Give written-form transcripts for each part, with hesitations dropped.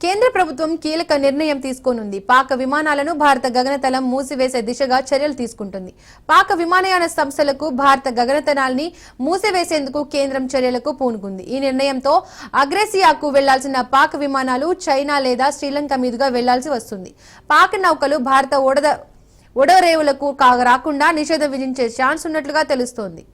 కేంద్ర ప్రభుత్వం కీలక నిర్ణయం తీసుకోనుంది. పాక్ విమానాలను భారత గగనతలం మూసివేసే దిశగా చర్యలు తీసుకుంటుంది. పాక్ విమానయాన సంస్థలకు భారత గగనతలాన్ని మూసివేసేందుకు కేంద్రం చర్యలకు పూనుకుంది. ఈ నిర్ణయంతో అగ్రేసియాకు వెళ్లాల్సిన పాక్ విమానాలు చైనా లేదా శ్రీలంక మీదుగా వెళ్లాల్సి వస్తుంది. పాక్ నౌకలు భారత ఓడరేవులకు రాకుండా నిషేధం విధించే ఛాన్స్ ఉన్నట్లుగా తెలుస్తోంది.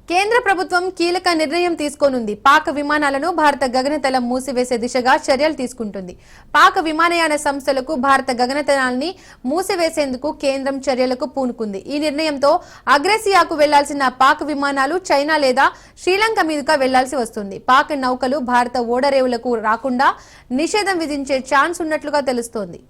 కేంద్ర ప్రభుత్వం కీలక నిర్ణయం తీసుకోనుంది. పాక్ విమానాలను భారత గగనతలం మూసివేసే దిశగా చర్యలు తీసుకుంటుంది. పాక్ విమానయాన సంస్థలకు భారత గగనతలాన్ని మూసివేసేందుకు కేంద్రం చర్యలకు పూనుకుంది. ఈ నిర్ణయంతో అగ్రేసియాకు వెళ్లాల్సిన పాక్ విమానాలు చైనా లేదా శ్రీలంక మీదుగా వెళ్లాల్సి వస్తుంది. పాక్ నౌకలు భారత ఓడరేవులకు రాకుండా నిషేధం విధించే ఛాన్స్ ఉన్నట్లుగా తెలుస్తోంది.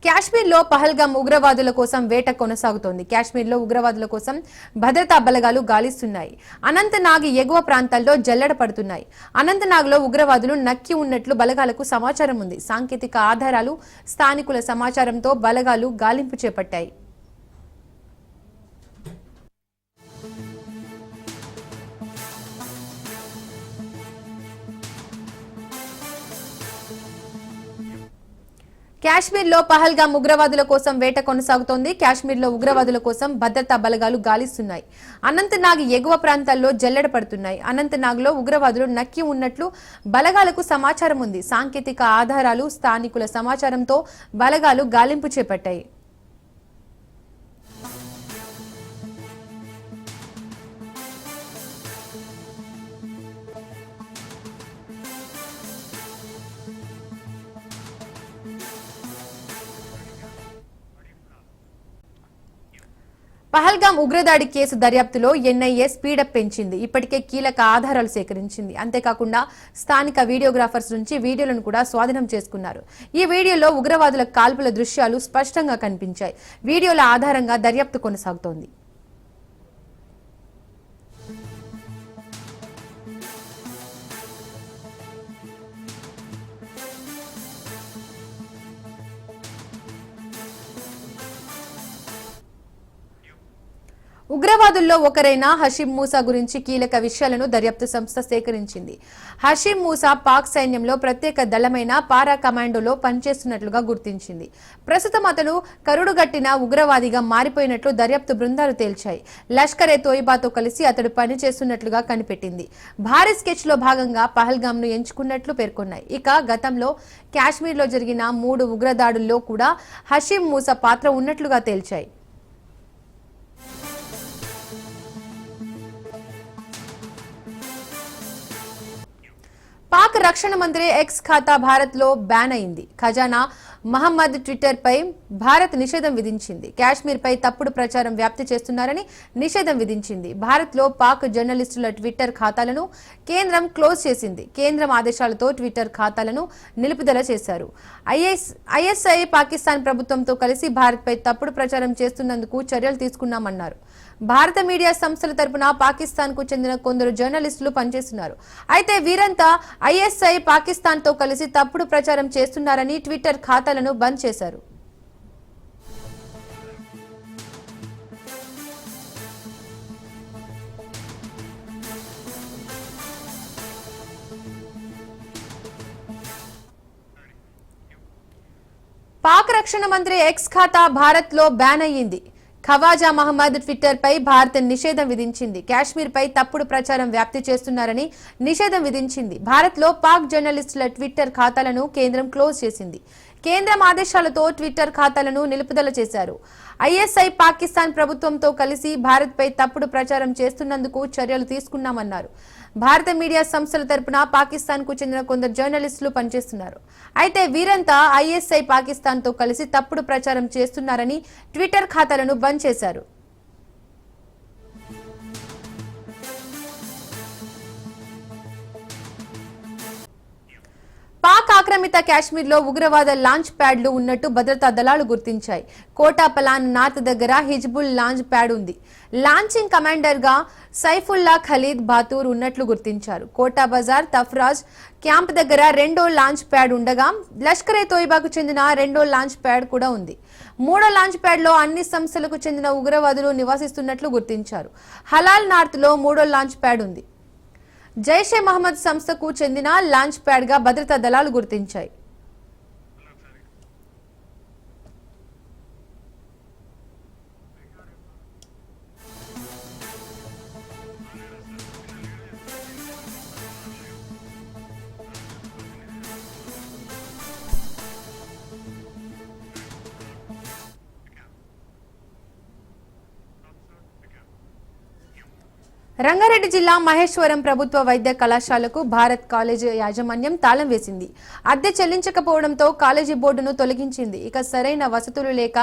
కాశ్మీర్లో పహల్గామ్ ఉగ్రవాదుల కోసం వేట కొనసాగుతోంది. కాశ్మీర్లో ఉగ్రవాదుల కోసం భద్రతా బలగాలు గాలిస్తున్నాయి. అనంతనాగ్ ఎగువ ప్రాంతాల్లో జల్లెడ పడుతున్నాయి. అనంతనాగ్లో ఉగ్రవాదులు నక్కి ఉన్నట్లు బలగాలకు సమాచారం ఉంది. సాంకేతిక ఆధారాలు, స్థానికుల సమాచారంతో బలగాలు గాలింపు చేపట్టాయి. కాశ్మీర్లో పహల్గామ్ ఉగ్రవాదుల కోసం వేట కొనసాగుతోంది. కాశ్మీర్లో ఉగ్రవాదుల కోసం భద్రతా బలగాలు గాలిస్తున్నాయి. అనంతనాగ్ ఎగువ ప్రాంతాల్లో జల్లెడ పడుతున్నాయి. అనంతనాగ్లో ఉగ్రవాదులు నక్కి ఉన్నట్లు బలగాలకు సమాచారం ఉంది. సాంకేతిక ఆధారాలు, స్థానికుల సమాచారంతో బలగాలు గాలింపు చేపట్టాయి. పహల్గామ్ ఉగ్రదాడి కేసు దర్యాప్తులో ఎన్ఐఏ స్పీడప్ పెంచింది. ఇప్పటికే కీలక ఆధారాలు సేకరించింది. అంతేకాకుండా స్థానిక వీడియోగ్రాఫర్స్ నుంచి వీడియోలను కూడా స్వాధీనం చేసుకున్నారు. ఈ వీడియోలో ఉగ్రవాదుల కాల్పుల దృశ్యాలు స్పష్టంగా కనిపించాయి. వీడియోల ఆధారంగా దర్యాప్తు కొనసాగుతోంది. ఉగ్రవాదుల్లో ఒకరైన హషీం మూసా గురించి కీలక విషయాలను దర్యాప్తు సంస్థ సేకరించింది. హషీం మూసా పాక్ సైన్యంలో ప్రత్యేక దళమైన పారా కమాండోలో పనిచేస్తున్నట్లుగా గుర్తించింది. ప్రస్తుతం అతను కరుడుగట్టిన ఉగ్రవాదిగా మారిపోయినట్లు దర్యాప్తు బృందాలు తేల్చాయి. లష్కర్ ఏ తోయిబాతో కలిసి అతడు పనిచేస్తున్నట్లుగా కనిపెట్టింది. భారీ స్కెచ్ లో భాగంగా పహల్గామ్ ను ఎంచుకున్నట్లు పేర్కొన్నాయి. ఇక గతంలో కాశ్మీర్లో జరిగిన 3 ఉగ్రదాడుల్లో కూడా హషీం మూసా పాత్ర ఉన్నట్లుగా తేల్చాయి. పాక్ రక్షణ మంత్రి ఎక్స్ ఖాతా భారత్ లో బ్యాన్ అయింది. ఖజానా మహమ్మద్ ట్విట్టర్ పై భారత్ నిషేధం విధించింది. కాశ్మీర్ పై తప్పుడు ప్రచారం వ్యాప్తి చేస్తున్నారని నిషేధం విధించింది. భారత్ లో పాక్ జర్నలిస్టుల ట్విట్టర్ ఖాతాలను కేంద్రం క్లోజ్ చేసింది. కేంద్రం ఆదేశాలతో ట్విట్టర్ ఖాతాలను నిలుపుదల చేశారు. ఐఎస్ఐ పాకిస్తాన్ ప్రభుత్వంతో కలిసి భారత్ పై తప్పుడు ప్రచారం చేస్తున్నందుకు చర్యలు తీసుకున్నామన్నారు. భారత మీడియా సంస్థల తరపున పాకిస్తాన్ కు చెందిన కొందరు జర్నలిస్టులు పనిచేస్తున్నారు. అయితే వీరంతా ఐఎస్ఐ పాకిస్తాన్ తో కలిసి తప్పుడు ప్రచారం చేస్తున్నారని ట్విట్టర్ ఖాతాలను బంద్ చేశారు. పాక్ రక్షణ మంత్రి ఎక్స్ ఖాతా భారత్ లో బ్యాన్ అయ్యింది. ఖవాజా మహమ్మద్ ట్విట్టర్ పై భారత్ నిషేధం విధించింది. కాశ్మీర్ పై తప్పుడు ప్రచారం వ్యాప్తి చేస్తున్నారని నిషేధం విధించింది. భారత్ లో పాక్ జర్నలిస్టుల ట్విట్టర్ ఖాతాలను కేంద్రం క్లోజ్ చేసింది. కేంద్రం ఆదేశాలతో ట్విట్టర్ ఖాతాలను నిలుపుదల చేశారు. ఐఎస్ఐ పాకిస్తాన్ ప్రభుత్వంతో కలిసి భారత్ పై తప్పుడు ప్రచారం చేస్తున్నందుకు చర్యలు తీసుకున్నామన్నారు. భారత మీడియా సంస్థల తరపున పాకిస్తాన్ కు చెందిన కొందరు జర్నలిస్టులు పనిచేస్తున్నారు. అయితే వీరంతా ఐఎస్ఐ పాకిస్తాన్ తో కలిసి తప్పుడు ప్రచారం చేస్తున్నారని ట్విట్టర్ ఖాతాలను బంద్ చేశారు. పాక్ ఆక్రమిత కాశ్మీర్ లో ఉగ్రవాద లాంచ్ ప్యాడ్లు ఉన్నట్టు భద్రతా దళాలు గుర్తించాయి. కోటా పలాన్ నార్త్ దగ్గర హిజ్బుల్ లాంచ్ ప్యాడ్ ఉంది. లాంచింగ్ కమాండర్ గా సైఫుల్లా ఖలీద్ బాతూర్ ఉన్నట్లు గుర్తించారు. కోటా బజార్ తఫ్రాజ్ క్యాంప్ దగ్గర రెండో లాంచ్ ప్యాడ్ ఉండగా లష్కరే తోయిబాకు చెందిన రెండో లాంచ్ ప్యాడ్ కూడా ఉంది. మూడో లాంచ్ ప్యాడ్ లో అన్ని సంస్థలకు చెందిన ఉగ్రవాదులు నివసిస్తున్నట్లు గుర్తించారు. హలాల్ నార్త్ లో మూడో లాంచ్ ప్యాడ్ ఉంది. జైషే మహమ్మద్ సంస్థకు చెందిన లాంచ్ ప్యాడ్ గా భద్రతా దళాలు గుర్తించాయి. రంగారెడ్డి జిల్లా మహేశ్వరం ప్రభుత్వ వైద్య కళాశాలకు భారత్ కాలేజీ యాజమాన్యం తాళం వేసింది. అద్దె చెల్లించకపోవడంతో కాలేజీ బోర్డును తొలగించింది. ఇక సరైన వసతులు లేక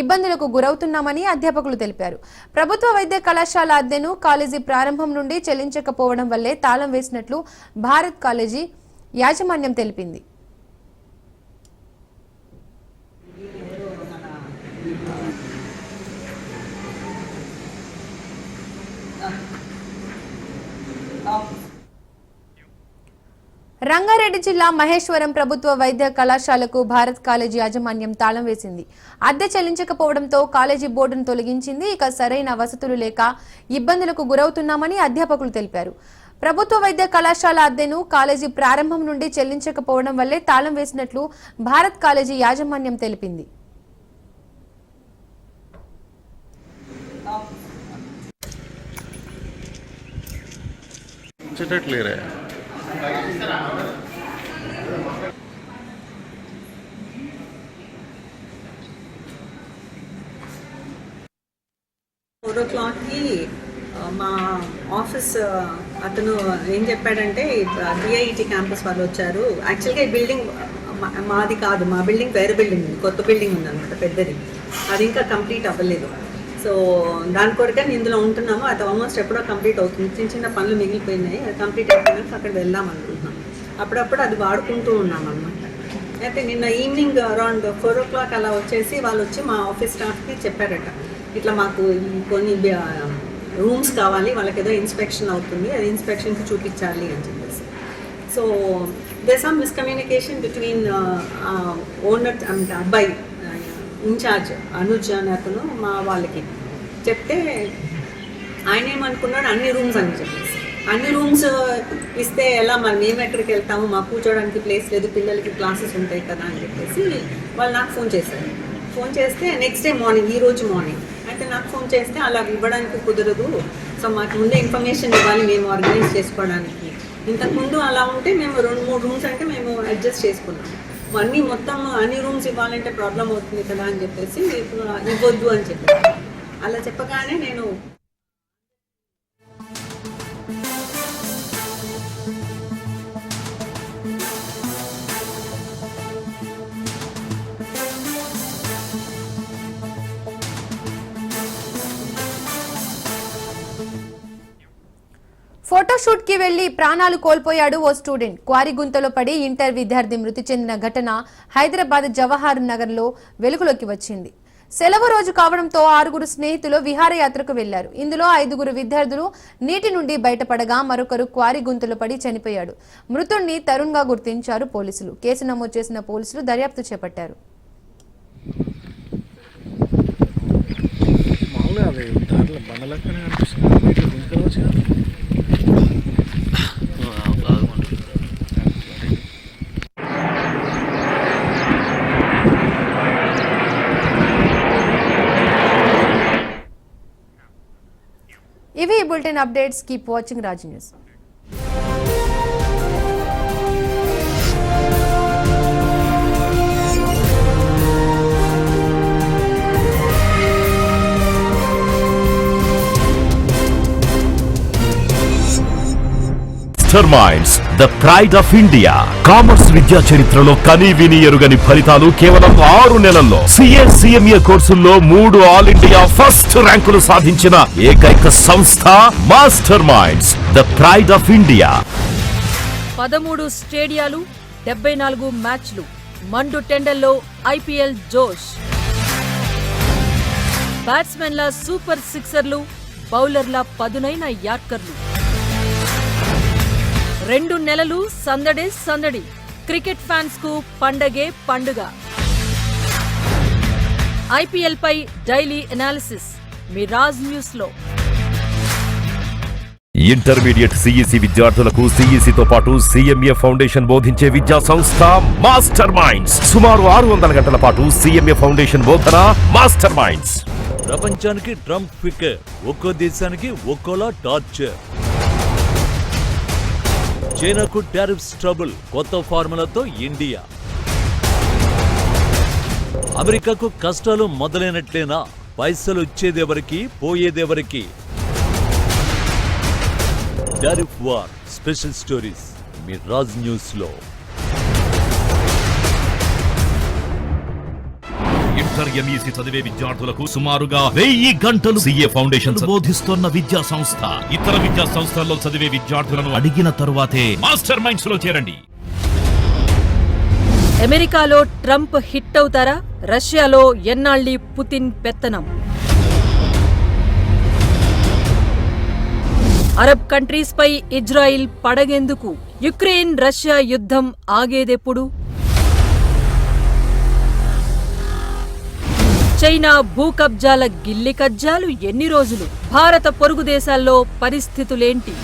ఇబ్బందులకు గురవుతున్నామని అధ్యాపకులు తెలిపారు. ప్రభుత్వ వైద్య కళాశాల అద్దెను కాలేజీ ప్రారంభం నుండి చెల్లించకపోవడం వల్లే తాళం వేసినట్లు భారత్ కాలేజీ యాజమాన్యం తెలిపింది. రంగారెడ్డి జిల్లా మహేశ్వరం ప్రభుత్వ వైద్య కళాశాలకు భారత్ కాలేజీ యాజమాన్యం తాళం వేసింది. అద్దె చెల్లించకపోవడంతో కాలేజీ బోర్డును తొలగించింది. ఇక సరైన వసతులు లేక ఇబ్బందులకు గురవుతున్నామని అధ్యాపకులు తెలిపారు. ప్రభుత్వ వైద్య కళాశాల అద్దెను కాలేజీ ప్రారంభం నుండి చెల్లించకపోవడం వల్లే తాళం వేసినట్లు భారత్ కాలేజీ యాజమాన్యం తెలిపింది. మా ఆఫీస్ అతను ఏం చెప్పాడంటే డిఐటి క్యాంపస్ వాళ్ళు వచ్చారు. యాక్చువల్గా ఈ బిల్డింగ్ మాది కాదు, మా బిల్డింగ్ వేరే బిల్డింగ్ ఉంది, కొత్త బిల్డింగ్ ఉంది అనమాట, పెద్దది. అది ఇంకా కంప్లీట్ అవ్వలేదు. సో దాని కొరకని ఇందులో ఉంటున్నాము. అది ఆల్మోస్ట్ ఎప్పుడో కంప్లీట్ అవుతుంది. చిన్న చిన్న పనులు మిగిలిపోయినాయి, అది కంప్లీట్ అయిపోయినాక అక్కడ వెళ్దాం అనుకుంటున్నాం. అప్పుడప్పుడు అది వాడుకుంటూ ఉన్నాం అనమాట. అయితే నిన్న ఈవినింగ్ అరౌండ్ 4 o'clock అలా వచ్చేసి వాళ్ళు వచ్చి మా ఆఫీస్ స్టాఫ్కి చెప్పారట, ఇట్లా మాకు కొన్ని రూమ్స్ కావాలి, వాళ్ళకి ఏదో ఇన్స్పెక్షన్ అవుతుంది, అది ఇన్స్పెక్షన్కి చూపించాలి అని చెప్పేసి. So there some miscommunication between owner అంటే అబ్బాయి ఇన్ఛార్జ్ అనుజ్ అని అతను మా వాళ్ళకి చెప్తే ఆయన ఏమనుకున్నాడు, అన్ని రూమ్స్ అని చెప్పేసి, అన్ని రూమ్స్ ఇస్తే ఎలా మరి మేము ఎక్కడికి వెళ్తాము, మాకు కూర్చోడానికి ప్లేస్ లేదు, పిల్లలకి క్లాసెస్ ఉంటాయి కదా అని చెప్పేసి వాళ్ళు నాకు ఫోన్ చేశారు. ఫోన్ చేస్తే నెక్స్ట్ డే మార్నింగ్, ఈరోజు మార్నింగ్ అయితే నాకు ఫోన్ చేస్తే అలా ఇవ్వడానికి కుదరదు, సో మాకు ముందే ఇన్ఫర్మేషన్ ఇవ్వాలి మేము ఆర్గనైజ్ చేసుకోవడానికి. ఇంతకుముందు అలా ఉంటే మేము 2-3 రూమ్స్ అంటే మేము అడ్జస్ట్ చేసుకున్నాం. మొత్తం అన్ని రూమ్స్ ఇవ్వాలంటే ప్రాబ్లం అవుతుంది కదా అని చెప్పేసి ఇవ్వద్దు అని చెప్పారు. అలా చెప్పగానే నేను ఫోటోషూట్ కి వెళ్లి ప్రాణాలు కోల్పోయాడు ఓ స్టూడెంట్. క్వారీ గుంతలో పడి ఇంటర్ విద్యార్థి మృతి చెందిన ఘటన హైదరాబాద్ జవహర్ నగర్ లో వెలుగులోకి వచ్చింది. సెలవు రోజు కావడంతో 6 స్నేహితులు విహారయాత్రకు వెళ్లారు. ఇందులో 5 విద్యార్థులు నీటి నుండి బయటపడగా మరొకరు క్వారీ గుంతలో పడి చనిపోయాడు. మృతుడిని తరుణ్ గా గుర్తించారు పోలీసులు. కేసు నమోదు చేసిన పోలీసులు దర్యాప్తు చేపట్టారు. Bulletin updates. Keep watching Raj news. Masterminds the pride of India. Commerce విద్యా చరిత్రలో కని విని ఎరుగని ఫలితాలు కేవలం 6 నెలల్లో. CMA కోర్సుల్లో 3 ఆల్ ఇండియా ఫస్ట్ ర్యాంకులు సాధించిన ఏకైక సంస్థ master minds the pride of India. 13 స్టేడియాలు, 74 మ్యాచ్లు, మండు టెండల్లో IPL జోష్. బ్యాట్స్మెన్ల సూపర్ సిక్సర్లు, బౌలర్ల పదునైన యార్కర్లు. 2 నెలలు సందడే సందడి. క్రికెట్ ఫ్యాన్స్ కు పండగే పండుగ. IPL పై డైలీ అనాలిసిస్ మీ రాజ్ న్యూస్ లో. ఇంటర్మీడియట్ CEC విద్యార్థులకు CEC తో పాటు CMA ఫౌండేషన్ బోధించే విద్యా సంస్థ మాస్టర్ మైండ్స్. సుమారు 600 గంటల పాటు CMA ఫౌండేషన్ బోధన మాస్టర్ మైండ్స్. ప్రపంచానికి ట్రంప్ ఫికర్, ఒక్కో దేశానికి ఒక్కోలా టార్చర్. చైనాకు టారిఫ్స్ ట్రబుల్, కొత్త ఫార్ములాతో ఇండియా. అమెరికాకు కష్టాలు మొదలైనట్లేనా? పైసలు వచ్చేదెవరికి, పోయేదెవరికి? టారిఫ్ వార్ స్పెషల్ స్టోరీస్ మీ రాజ్ న్యూస్ లో. ఇంటర్ MEC చదివే విద్యార్థులకు సుమారుగా 1000 గంటలు CA ఫౌండేషన్ బోధిస్తున్న విద్యా సంస్థ. ఇతర విద్యా సంస్థల్లో చదివే విద్యార్థులను అడిగిన తరువాతే మాస్టర్ మైండ్స్ లో చేరండి. అమెరికాలో ట్రంప్ హిట్ అవుతారా? రష్యాలో ఎన్నాళ్ళి పుతిన్ పెత్తనం? అరబ్ కంట్రీస్ పై ఇజ్రాయిల్ పడగెందుకు? యుక్రెయిన్ రష్యా యుద్ధం ఆగేదెప్పుడు? చైనా భూ కబ్జాల గిల్లి కజ్జాలు ఎన్ని రోజులు? భారత పొరుగు దేశాల్లో పరిస్థితులేంటి?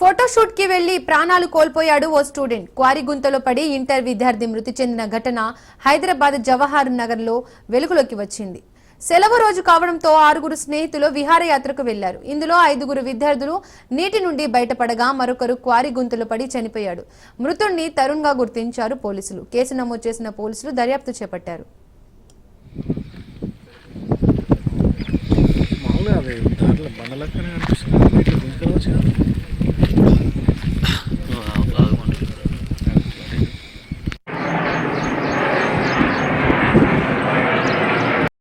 ఫోటోషూట్ కి వెళ్లి ప్రాణాలు కోల్పోయాడు ఓ స్టూడెంట్. క్వారీ గుంతలో పడి ఇంటర్ విద్యార్థి మృతి చెందిన ఘటన హైదరాబాద్ జవహర్ నగర్ లో వెలుగులోకి వచ్చింది. సెలవు రోజు కావడంతో 6 స్నేహితులు విహారయాత్రకు వెళ్లారు. ఇందులో 5 విద్యార్థులు నీటి నుండి బయటపడగా మరొకరు క్వారీ గుంతలో పడి చనిపోయాడు. మృతుడిని తరుణ్ గా గుర్తించారు పోలీసులు. కేసు నమోదు చేసిన పోలీసులు దర్యాప్తు చేపట్టారు. మామూలుగా అదే దాంట్లో బండలక్కనే కనిపిస్తుంది.